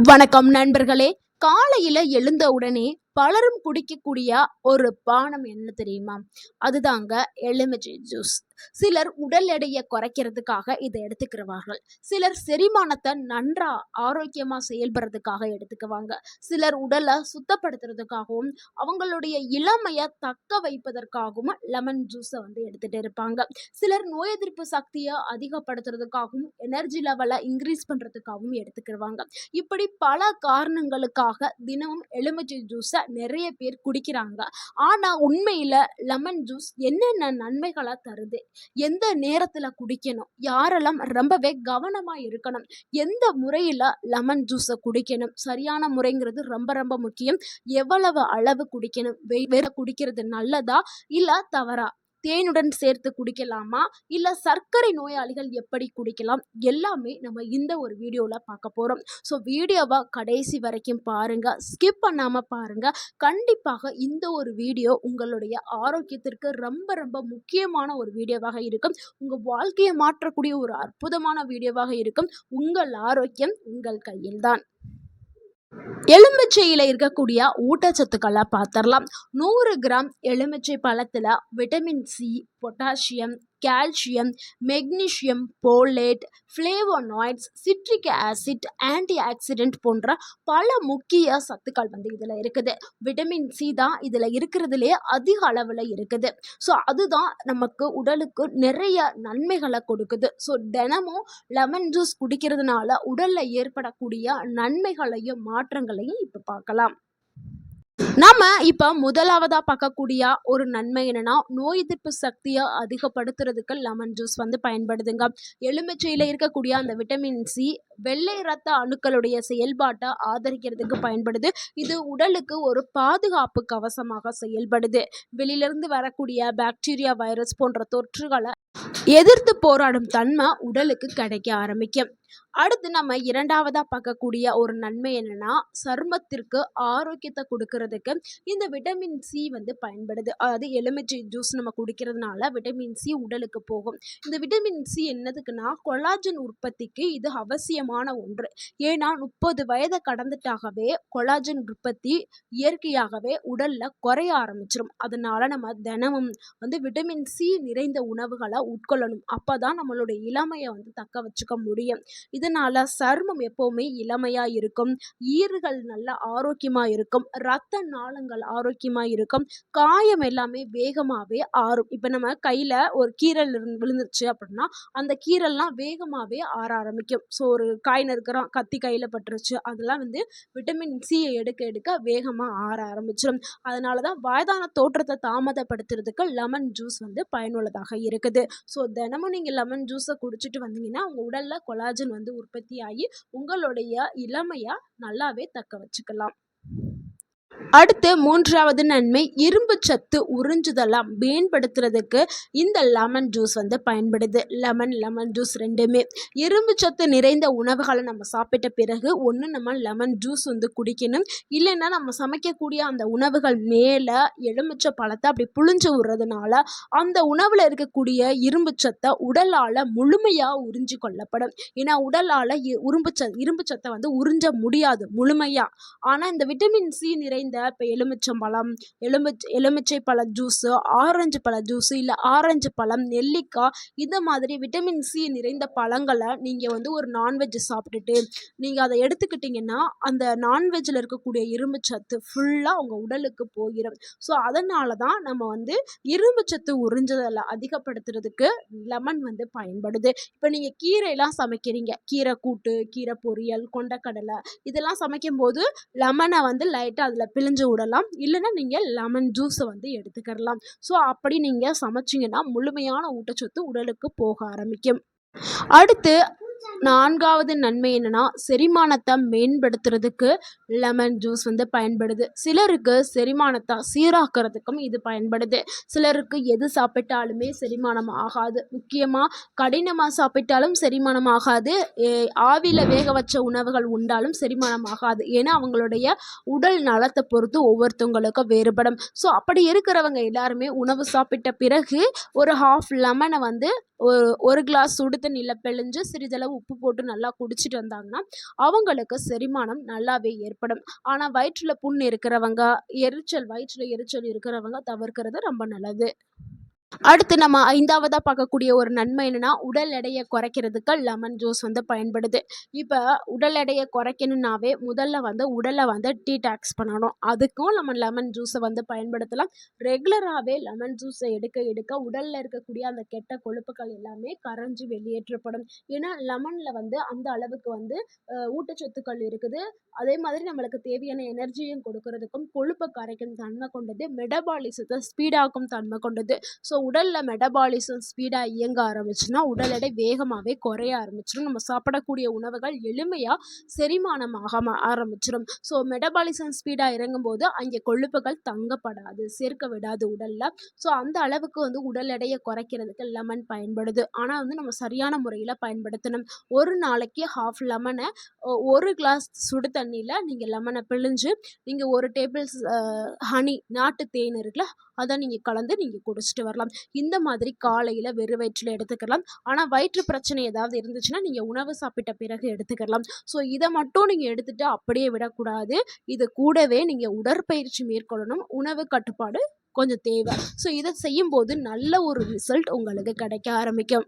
வணக்கம் நண்பர்களே. காலையில எழுந்த உடனே பலரும் குடிக்கக்கூடிய ஒரு பானம் என்ன தெரியுமா? அதுதாங்க எலுமிச்சை ஜூஸ். சிலர் உடல் எடையை குறைக்கிறதுக்காக இதை எடுத்துக்கிறவார்கள். சிலர் செரிமானத்தை நன்றா ஆரோக்கியமா செயல்படுறதுக்காக எடுத்துக்குவாங்க. சிலர் உடலை சுத்தப்படுத்துறதுக்காகவும் அவங்களுடைய இளமையை தக்க வைப்பதற்காகவும் லெமன் ஜூஸை எடுத்துட்டு இருப்பாங்க. சிலர் நோய் எதிர்ப்பு சக்தியை அதிகப்படுத்துறதுக்காகவும் எனர்ஜி லெவலை இன்க்ரீஸ் பண்றதுக்காகவும் எடுத்துக்கிடுவாங்க. இப்படி பல காரணங்களுக்காக தினமும் எலுமிச்சை ஜூஸை நிறைய பேர் குடிக்கிறாங்க. ஆனா உண்மையில லெமன் ஜூஸ் என்னென்ன நன்மைகளை தருது, எந்த நேரத்துல குடிக்கணும், யாரெல்லாம் ரொம்பவே கவனமா இருக்கணும், எந்த முறையில லெமன் ஜூஸை குடிக்கணும், சரியான முறைங்கிறது ரொம்ப ரொம்ப முக்கியம். எவ்வளவு அளவு குடிக்கணும், வேற குடிக்கிறது நல்லதா இல்ல தவறா, தேனுடன் சேர்த்து குடிக்கலாமா இல்ல சர்க்கரை நோயாளிகள் எப்படி குடிக்கலாம், எல்லாமே நம்ம இந்த ஒரு வீடியோல பார்க்க போறோம். ஸோ வீடியோவை கடைசி வரைக்கும் பாருங்க, ஸ்கிப் பண்ணாம பாருங்க. கண்டிப்பாக இந்த ஒரு வீடியோ உங்களுடைய ஆரோக்கியத்திற்கு ரொம்ப ரொம்ப முக்கியமான ஒரு வீடியோவாக இருக்கும். உங்க வாழ்க்கையை மாற்றக்கூடிய ஒரு அற்புதமான வீடியோவாக இருக்கும். உங்கள் ஆரோக்கியம் உங்கள் கையில்தான். எலுமிச்சையில் இருக்கக்கூடிய ஊட்டச்சத்துக்களை பார்த்துடலாம். 100 கிராம் எலுமிச்சை பழத்தில் vitamin C, potassium, calcium, magnesium, folate, flavonoids, citric acid, anti oxidant போன்ற பல முக்கிய சத்துக்கள் இதில் இருக்குது. விட்டமின் சி தான் இதில் இருக்கிறதுலே அதிக அளவில் இருக்குது. ஸோ அதுதான் நமக்கு உடலுக்கு நிறைய நன்மைகளை கொடுக்குது. ஸோ தினமும் லெமன் ஜூஸ் குடிக்கிறதுனால உடலில் ஏற்படக்கூடிய நன்மைகளையும் மாற்றங்களையும் இப்போ பார்க்கலாம். நாம இப்ப முதலாவதா பார்க்கக்கூடிய ஒரு நன்மை என்னன்னா, நோய் எதிர்ப்பு சக்தியை அதிகப்படுத்துறதுக்கு லெமன் ஜூஸ் பயன்படுதுங்க. எலுமிச்சையில இருக்கக்கூடிய அந்த விட்டமின் சி வெள்ளை ரத்த அணுக்களுடைய செயல்பாட்டை ஆதரிக்கிறதுக்கு பயன்படுது. இது உடலுக்கு ஒரு பாதுகாப்பு கவசமாக செயல்படுது. வெளியிலிருந்து வரக்கூடிய பாக்டீரியா, வைரஸ் போன்ற தொற்றுகளை எதிர்த்து போராடும் தன்மை உடலுக்கு கிடைக்க ஆரம்பிக்கும். அடுத்து நம்ம இரண்டாவதா பார்க்கக்கூடிய ஒரு நன்மை என்னன்னா, சருமத்திற்கு ஆரோக்கியத்தை கொடுக்கறதுக்கு இந்த விட்டமின் சி பயன்படுது. அதாவது எலுமிச்சை ஜூஸ் நம்ம குடிக்கிறதுனால விட்டமின் சி உடலுக்கு போகும். இந்த விட்டமின் சி என்னதுக்குன்னா, கொலாஜன் உற்பத்திக்கு இது அவசியமான ஒன்று. ஏன்னா 30 வயதை கடந்துட்டாகவே கொலாஜன் உற்பத்தி இயற்கையாகவே உடல்ல குறைய ஆரம்பிச்சிடும். அதனால நம்ம தினமும் விட்டமின் சி நிறைந்த உணவுகளை உட்கொள்ளணும். அப்பதான் நம்மளுடைய இளமையை தக்க வச்சுக்க முடியும். இதனால சருமம் எப்பவுமே இளமையா இருக்கும், ஈறுகள் நல்ல ஆரோக்கியமா இருக்கும், ரத்த நாளங்கள் ஆரோக்கியமா இருக்கும், காயம் எல்லாமே வேகமாவே ஆறும். இப்ப நம்ம கையில ஒரு கீரல் விழுந்துருச்சு அப்படின்னா அந்த கீரல்லாம் வேகமாவே ஆற ஆரம்பிக்கும். ஸோ ஒரு காய் நறுக்கிறோம், கத்தி கையில பட்டுருச்சு, அதெல்லாம் விட்டமின் சியை எடுக்க எடுக்க வேகமா ஆற ஆரம்பிச்சிடும். அதனாலதான் வயதான தோற்றத்தை தாமதப்படுத்துறதுக்கு லெமன் ஜூஸ் பயனுள்ளதாக இருக்குது. ஸோ தினமும் நீங்க லெமன் ஜூஸை குடிச்சிட்டு வந்தீங்கன்னா உங்க உடல்ல கொலாஜன் உற்பத்தி ஆகி உங்களுடைய இளமையா நல்லாவே தக்க வச்சுக்கலாம். அடுத்து மூன்றாவது நன்மை, இரும்பு சத்து உறிஞ்சுதலை மேம்படுத்துறதுக்கு இந்த லெமன் ஜூஸ் பயன்படுது. லெமன் ஜூஸ் ரெண்டுமே இரும்பு சத்து நிறைந்த உணவுகளை நம்ம சாப்பிட்ட பிறகு ஒன்று நம்ம லெமன் ஜூஸ் குடிக்கணும். இல்லைன்னா நம்ம சமைக்கக்கூடிய அந்த உணவுகள் மேலே எலுமிச்சை பழத்தை அப்படி புழிஞ்சு விடுறதுனால அந்த உணவில் இருக்கக்கூடிய இரும்பு சத்தை உடலால் முழுமையாக உறிஞ்சி கொள்ளப்படும். ஏன்னா உடலால் இரும்பு சத்தை உறிஞ்ச முடியாது முழுமையாக. ஆனால் இந்த விட்டமின் சி நிறைந்த இப்போ எலுமிச்சம்பழம், எலுமிச்சை பழ ஜூஸு, ஆரஞ்சு பழ ஜூஸு, இல்லை ஆரஞ்சு பழம், நெல்லிக்காய், இந்த மாதிரி விட்டமின் சி நிறைந்த பழங்களை நீங்கள் ஒரு நான்வெஜ் சாப்பிட்டுட்டு நீங்கள் அதை எடுத்துக்கிட்டிங்கன்னா அந்த நான்வெஜ்ஜில் இருக்கக்கூடிய இரும்பு சத்து ஃபுல்லாக உங்கள் உடலுக்கு போயிடும். ஸோ அதனால தான் நம்ம இரும்பு சத்து உறிஞ்சுதலை அதிகப்படுத்துறதுக்கு லெமன் பயன்படுது. இப்போ நீங்கள் கீரையெல்லாம் சமைக்கிறீங்க, கீரை கூட்டு, கீரை பொரியல், கொண்டக்கடலை, இதெல்லாம் சமைக்கும் போது லெமனை லைட்டாக அதில் பிழிஞ்சு விடலாம். இல்லைன்னா நீங்கள் லெமன் ஜூஸை எடுத்துக்கலாம். ஸோ அப்படி நீங்கள் சமைச்சிங்கன்னா முழுமையான ஊட்டச்சத்து உடலுக்கு போக ஆரம்பிக்கும். அடுத்து நான்காவது நன்மை என்னன்னா, செரிமானத்தை மேம்படுத்துறதுக்கு லெமன் ஜூஸ் பயன்படுது. சிலருக்கு செரிமானத்தை சீராக்கிறதுக்கும் இது பயன்படுது. சிலருக்கு எது சாப்பிட்டாலுமே செரிமானம் ஆகாது. முக்கியமாக கடினமாக சாப்பிட்டாலும் செரிமானம் ஆகாது, ஆவியில் வேக வச்ச உணவுகள் உண்டாலும் செரிமானம் ஆகாது. ஏன்னா அவங்களுடைய உடல் நலத்தை பொறுத்து ஒவ்வொருத்தவங்களுக்கும் வேறுபடும். ஸோ அப்படி இருக்கிறவங்க எல்லாருமே உணவு சாப்பிட்ட பிறகு ஒரு ஹாஃப் லெமனை ஒரு கிளாஸ் சுடு தண்ணியில் பிழிஞ்சு சிறிதளவு உப்பு போட்டு நல்லா குடிச்சிட்டு வந்தாங்கன்னா அவங்களுக்கு செரிமானம் நல்லாவே ஏற்படும். ஆனால் வயிற்றில் புண் இருக்கிறவங்க, வயிற்றில் எரிச்சல் இருக்கிறவங்க தவிர்க்கிறது ரொம்ப நல்லது. அடுத்து நம்ம 5வதா பார்க்கக்கூடிய ஒரு நன்மை என்னன்னா, உடல் எடையை குறைக்கிறதுக்கு லெமன் ஜூஸ் பயன்படுது. இப்ப உடல் எடையை குறைக்கணும்னாவே முதல்ல உடலை டீடாக்ஸ் பண்ணணும். அதுக்கும் நம்ம லெமன் ஜூஸை பயன்படுத்தலாம். ரெகுலராகவே லெமன் ஜூஸை எடுக்க எடுக்க உடல்ல இருக்கக்கூடிய அந்த கெட்ட கொழுப்புகள் எல்லாமே கரைஞ்சு வெளியேற்றப்படும். ஏன்னா லெமன்ல அந்த அளவுக்கு ஊட்டச்சத்துக்கள் இருக்குது. அதே மாதிரி நம்மளுக்கு தேவையான எனர்ஜியும் கொடுக்கறதுக்கும், கொழுப்பை கரைக்கும் தன்மை கொண்டது, மெட்டபாலிசத்தை ஸ்பீடாக்கும் தன்மை கொண்டது. ஸோ உடலில் மெட்டபாலிசம் ஸ்பீடாக இயங்க ஆரம்பிச்சுன்னா உடல் எடை வேகமாகவே குறைய ஆரம்பிச்சிடும். நம்ம சாப்பிடக்கூடிய உணவுகள் எளிமையாக செரிமானமாக ஆரம்பிச்சிடும். ஸோ மெட்டபாலிசம் ஸ்பீடாக இறங்கும்போது அங்கே கொழுப்புகள் தங்கப்படாது, சேர்க்க விடாது உடலில். ஸோ அந்த அளவுக்கு உடல் எடையை குறைக்கிறதுக்கு லெமன் பயன்படுது. ஆனால் நம்ம சரியான முறையில் பயன்படுத்தணும். ஒரு நாளைக்கு ஹாஃப் லெமனை 1 கிளாஸ் சுடு தண்ணியில் நீங்கள் லெமனை பிழிஞ்சு நீங்கள் 1 டேபிள் ஹனி நாட்டு தேன் இருக்குல்ல அதை நீங்கள் கலந்து நீங்கள் குடிச்சிட்டு வரலாம். இந்த மாதிரி காலையில் வெறும் வயிற்றில் எடுத்துக்கலாம். ஆனால் வயிற்று பிரச்சனை ஏதாவது இருந்துச்சுன்னா நீங்கள் உணவு சாப்பிட்ட பிறகு எடுத்துக்கலாம். ஸோ இதை மட்டும் நீங்கள் எடுத்துகிட்டு அப்படியே விடக்கூடாது. இது கூடவே நீங்கள் உடற்பயிற்சி மேற்கொள்ளணும். உணவு கட்டுப்பாடு கொஞ்சம் தேவை. ஸோ இதை செய்யும்போது நல்ல ஒரு ரிசல்ட் உங்களுக்கு கிடைக்க ஆரம்பிக்கும்.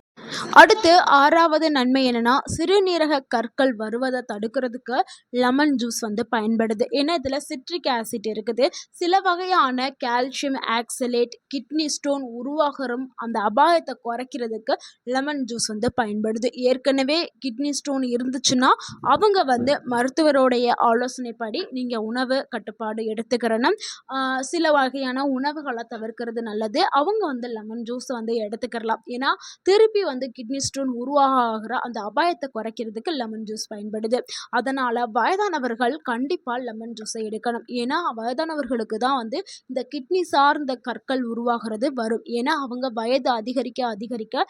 அடுத்து 6வது நன்மை என்னன்னா, சிறுநீரக கற்கள் வருவதை தடுக்கிறதுக்கு லெமன் ஜூஸ் பயன்படுது. ஏன்னா இதில் சிட்ரிக் ஆசிட் இருக்குது. சில வகையான கால்சியம் ஆக்சலேட் கிட்னி ஸ்டோன் உருவாகிற அந்த அபாயத்தை குறைக்கிறதுக்கு லெமன் ஜூஸ் பயன்படுது. ஏற்கனவே கிட்னி ஸ்டோன் இருந்துச்சுன்னா அவங்க மருத்துவருடைய ஆலோசனைப்படி நீங்கள் உணவு கட்டுப்பாடு எடுத்துக்கிறணும். சில வகையான உணவுகளை தவிர்க்கிறது நல்லது. அவங்க லெமன் ஜூஸ் எடுத்துக்கலாம். ஏன்னா திருப்பி கிட்னி ஸ்டோன் உருவாகிற அந்த அபாயத்தை குறைக்கிறதுக்கு லெமன் ஜூஸ் பயன்படுது. அதனால் வயதானவர்கள் கண்டிப்பாக லெமன் ஜூஸை எடுக்கணும். ஏன்னா வயதானவர்களுக்கு தான் இந்த கிட்னி சார்ந்த கற்கள் உருவாகிறது வரும். ஏன்னா அவங்க வயது அதிகரிக்க அதிகரிக்க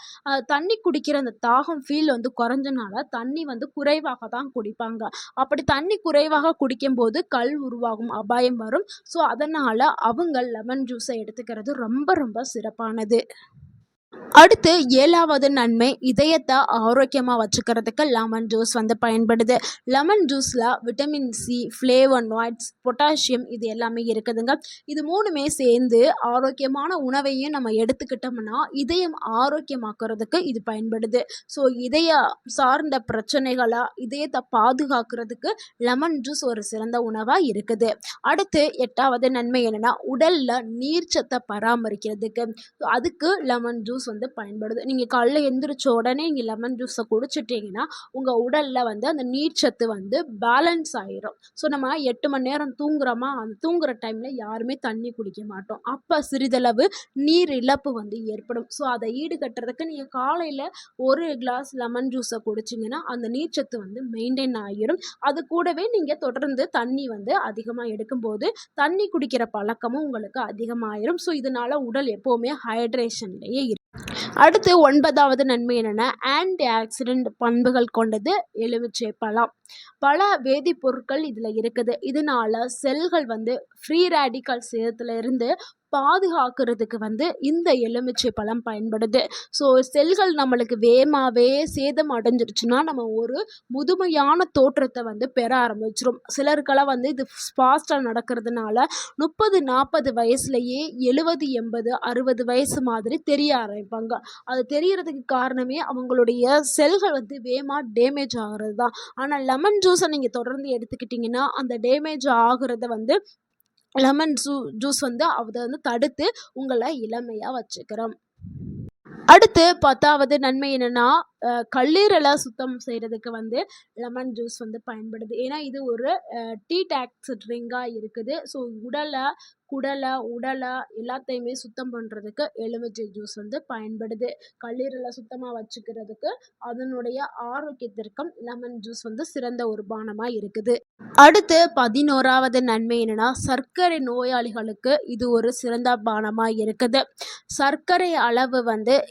தண்ணி குடிக்கிற அந்த தாகம் ஃபீல் குறைஞ்சனால தண்ணி குறைவாக தான் குடிப்பாங்க. அப்படி தண்ணி குறைவாக குடிக்கும்போது கல் உருவாகும் அபாயம் வரும். ஸோ அதனால் அவங்க லெமன் ஜூஸை எடுத்துக்கிறது ரொம்ப ரொம்ப சிறப்பானது. அடுத்து 7வது நன்மை, இதயத்தை ஆரோக்கியமாக வச்சுக்கிறதுக்கு லெமன் ஜூஸ் பயன்படுது. லெமன் ஜூஸில் விட்டமின் சி, ஃப்ளேவனாய்ட்ஸ், பொட்டாசியம் இது எல்லாமே இருக்குதுங்க. இது 3மே சேர்ந்து ஆரோக்கியமான உணவையும் நம்ம எடுத்துக்கிட்டோம்னா இதயம் ஆரோக்கியமாக்குறதுக்கு இது பயன்படுது. ஸோ இதய சார்ந்த இதயத்தை பாதுகாக்கிறதுக்கு லெமன் ஜூஸ் ஒரு சிறந்த உணவாக இருக்குது. அடுத்து 8வது நன்மை என்னென்னா, உடலில் நீர்ச்சத்தை பராமரிக்கிறதுக்கு அதுக்கு லெமன் ஜூஸ் பயன்படுது. நீங்கள் காலையில் எந்திரிச்ச உடனே நீங்கள் லெமன் ஜூஸை குடிச்சிட்டிங்கன்னா உங்கள் உடலில் அந்த நீர்ச்சத்து பேலன்ஸ் ஆயிரும். ஸோ நம்ம 8 மணி நேரம் தூங்குறோமா, அந்த தூங்குற டைமில் யாருமே தண்ணி குடிக்க மாட்டோம். அப்போ சிறிதளவு நீர் இழப்பு ஏற்படும். ஸோ அதை ஈடுகட்டுறதுக்கு நீங்கள் காலையில் 1 கிளாஸ் லெமன் ஜூஸை குடிச்சிங்கன்னா அந்த நீர்ச்சத்து மெயின்டைன் ஆகிரும். அது கூடவே நீங்கள் தொடர்ந்து தண்ணி அதிகமாக எடுக்கும்போது தண்ணி குடிக்கிற பழக்கமும் உங்களுக்கு அதிகமாகிரும். ஸோ இதனால் உடல் எப்போவுமே ஹைட்ரேஷன்லேயே இருக்கும். அடுத்து 9வது நன்மை என்னென்னா, ஆன்டி ஆக்சிடென்ட் பண்புகள் கொண்டது எலுமிச்சை பழம். பல வேதிப்பொருட்கள் இதில் இருக்குது. இதனால செல்கள் ஃப்ரீ ரேடிக்கல் சேதத்திலிருந்து பாதுகாக்கிறதுக்கு இந்த எலுமிச்சை பழம் பயன்படுது. ஸோ செல்கள் நம்மளுக்கு வேகமாகவே சேதம் அடைஞ்சிருச்சுன்னா நம்ம ஒரு முதுமையான தோற்றத்தை பெற ஆரம்பிச்சிடும். சிலருக்கெல்லாம் இது ஃபாஸ்ட்டாக நடக்கிறதுனால 30-40 வயசுலேயே 70-80-60 வயசு மாதிரி தெரிய ஆரம்பிப்பாங்க. அது தெரியறதுக்கு காரணமே அவங்களுடைய செல்கள் வேகமாக டேமேஜ் ஆகிறது தான். ஆனால் லெமன் ஜூஸை நீங்கள் தொடர்ந்து எடுத்துக்கிட்டிங்கன்னா அந்த டேமேஜ் ஆகிறத லெமன் ஜூஸ் அதை தடுத்து உங்களை இளமையாக வச்சுக்கிறோம். அடுத்து 10வது நன்மை என்னென்னா, கல்லீரலை சுத்தம் செய்கிறதுக்கு லெமன் ஜூஸ் பயன்படுது. ஏன்னா இது ஒரு டீடாக்ஸ் ட்ரிங்காக இருக்குது. ஸோ குடலை எல்லாத்தையுமே சுத்தம் பண்ணுறதுக்கு எலுமிச்சை ஜூஸ் பயன்படுது. கல்லீரலை சுத்தமாக வச்சுக்கிறதுக்கு அதனுடைய ஆரோக்கியத்திற்கும் லெமன் ஜூஸ் சிறந்த ஒரு பானமாக இருக்குது. அடுத்து 11வது நன்மை என்னென்னா, சர்க்கரை நோயாளிகளுக்கு இது ஒரு சிறந்த பானமாக இருக்குது. சர்க்கரை அளவு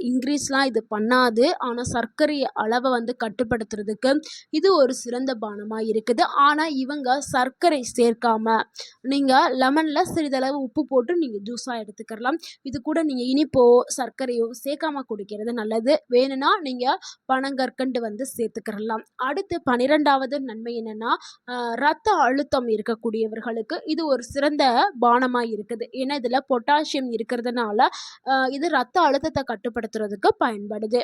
இன்க்ரீஸ்லாம் இது பண்ணாது. ஆனால் சர்க்கரை அளவை வந்து கட்டுப்படுத்துறதுக்கு இது ஒரு சிறந்த பானமாக இருக்குது. ஆனால் இவங்க சர்க்கரை சேர்க்காம நீங்கள் லெமனில் சிறிதளவு உப்பு போட்டு நீங்கள் ஜூஸாக எடுத்துக்கலாம். இது கூட நீங்கள் இனிப்போ சர்க்கரையோ சேர்க்காம குடிக்கிறது நல்லது. வேணும்னா நீங்கள் பனங்கற்கண்டு வந்து சேர்த்துக்கிறலாம். அடுத்து 12வது நன்மை என்னன்னா, ரத்த அழுத்தம் இருக்கக்கூடியவர்களுக்கு இது ஒரு சிறந்த பானமாக இருக்குது. ஏன்னா இதில் பொட்டாசியம் இருக்கிறதுனால இது ரத்த அழுத்தத்தை கட்டுப்படுத்துறதுக்கு பயன்படுது.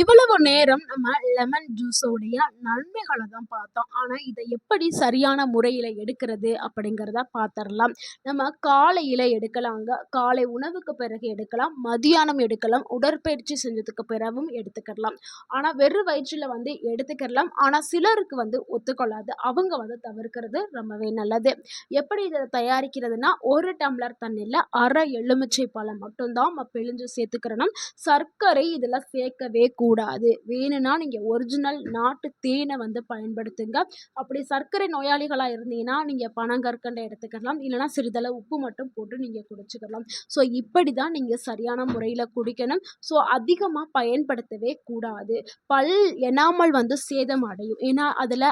இவ்வளவு நேரம் நம்ம லெமன் ஜூஸோடைய நன்மைகளை தான் பார்த்தோம். ஆனால் இதை எப்படி சரியான முறையில் எடுக்கிறது அப்படிங்கிறத பார்த்துடலாம். நம்ம காலையில் எடுக்கலாங்க. காலை உணவுக்கு பிறகு எடுக்கலாம், மதியானம் எடுக்கலாம், உடற்பயிற்சி செஞ்சதுக்கு பிறகும் எடுத்துக்கலாம். ஆனால் வெறும் வயிற்றில் வந்து எடுத்துக்கலாம். ஆனால் சிலருக்கு வந்து ஒத்துக்கொள்ளாது. அவங்க வந்து தவிர்க்கிறது ரொம்பவே நல்லது. எப்படி இதை தயாரிக்கிறதுனா, 1 டம்ளர் தண்ணியில் அரை எலுமிச்சை பழம் மட்டும்தான் நம்ம பிழிஞ்சு சேர்த்துக்கிறணும். சர்க்கரை இதில் சேர்க்கவே கூடாது. வேணும்னா நீங்கள் ஒரிஜினல் நாட்டு தேனை வந்து பயன்படுத்துங்க. அப்படி சர்க்கரை நோயாளிகளாக இருந்தீங்கன்னா நீங்கள் பனங்கற்கண்டை எடுத்துக்கலாம். இல்லைனா சிறிதளவு உப்பு மட்டும் போட்டு நீங்கள் குடிச்சுக்கலாம். ஸோ இப்படி தான் நீங்கள் சரியான முறையில் குடிக்கணும். ஸோ அதிகமாக பயன்படுத்தவே கூடாது. பல் எனாமல் வந்து சேதம் அடையும். ஏன்னா அதில்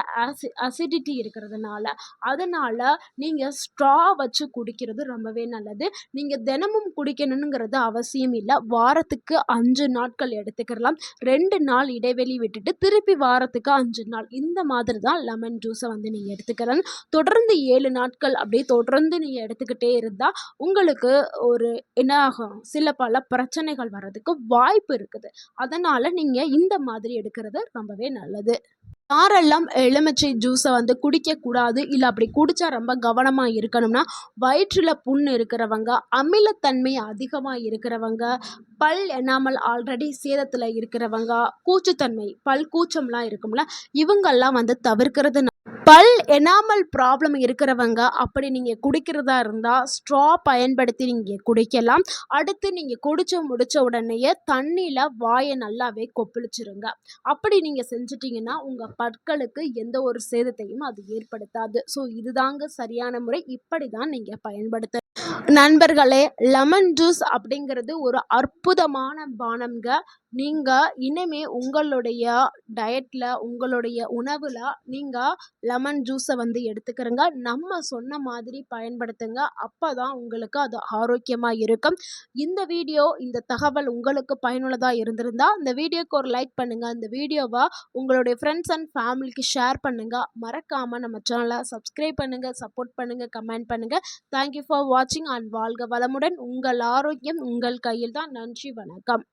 அசிடிட்டி இருக்கிறதுனால. அதனால் நீங்கள் ஸ்ட்ரா வச்சு குடிக்கிறது ரொம்பவே நல்லது. நீங்கள் தினமும் குடிக்கணுங்கிறது அவசியம் இல்லை. வாரத்துக்கு 5 நாட்கள் எடுத்துக்கலாம். 2 நாள் இடைவெளி விட்டுட்டு திருப்பி வாரத்துக்கு 5 நாள் இந்த மாதிரி தான் லெமன் ஜூஸை வந்து நீங்கள் எடுத்துக்கிறணும். தொடர்ந்து 7 நாட்கள் அப்படியே தொடர்ந்து நீங்கள் எடுத்துக்கிட்டே இருந்தால் உங்களுக்கு ஒரு என்ன ஆகும், சில பல பிரச்சனைகள் வர்றதுக்கு வாய்ப்பு இருக்குது. அதனால் நீங்கள் இந்த மாதிரி எடுக்கிறது ரொம்பவே நல்லது. யாரெல்லாம் எலுமிச்சை ஜூஸை வந்து குடிக்கக்கூடாது, இல்லை அப்படி குடித்தா ரொம்ப கவனமாக இருக்கணும்னா, வயிற்றில் புண் இருக்கிறவங்க, அமிலத்தன்மை அதிகமாக இருக்கிறவங்க, பல் எனாமல் ஆல்ரெடி சேதத்தில் இருக்கிறவங்க, கூச்சுத்தன்மை பல் கூச்சம்லாம் இருக்கும்ல, இவங்கெல்லாம் வந்து தவிர்க்கிறது. பல் எனாமல் ப்ராப்ளம் இருக்கிறவங்க அப்படி நீங்கள் குடிக்கிறதா இருந்தால் ஸ்ட்ரா பயன்படுத்தி நீங்கள் குடிக்கலாம். அடுத்து நீங்கள் குடிச்சு முடித்த உடனேயே தண்ணியில் வாயை நல்லாவே கொப்பளிச்சிருங்க. அப்படி நீங்கள் செஞ்சிட்டிங்கன்னா உங்கள் பற்களுக்கு எந்த ஒரு சேதத்தையும் அது ஏற்படுத்தாது. ஸோ இதுதாங்க சரியான முறை. இப்படி தான் நீங்கள் பயன்படுத்த. நண்பர்களே, லெமன் ஜூஸ் அப்படிங்கிறது ஒரு அற்புதமான பானம்ங்க. நீங்கள் இனிமே உங்களுடைய டயட்டில் உங்களுடைய உணவில் நீங்கள் லெமன் ஜூஸை வந்து எடுத்துக்கிறங்க. நம்ம சொன்ன மாதிரி பயன்படுத்துங்க. அப்போ தான் உங்களுக்கு அது ஆரோக்கியமாக இருக்கும். இந்த வீடியோ இந்த தகவல் உங்களுக்கு பயனுள்ளதாக இருந்திருந்தால் இந்த வீடியோக்கு ஒரு லைக் பண்ணுங்கள். இந்த வீடியோவை உங்களுடைய ஃப்ரெண்ட்ஸ் அண்ட் ஃபேமிலிக்கு ஷேர் பண்ணுங்கள். மறக்காமல் நம்ம சேனலை சப்ஸ்கிரைப் பண்ணுங்கள், சப்போர்ட் பண்ணுங்கள், கமெண்ட் பண்ணுங்கள். தேங்க்யூ ஃபார் வாட்சிங் அண்ட் வாழ்க வளமுடன். உங்கள் ஆரோக்கியம் உங்கள் கையில் தான். நன்றி, வணக்கம்.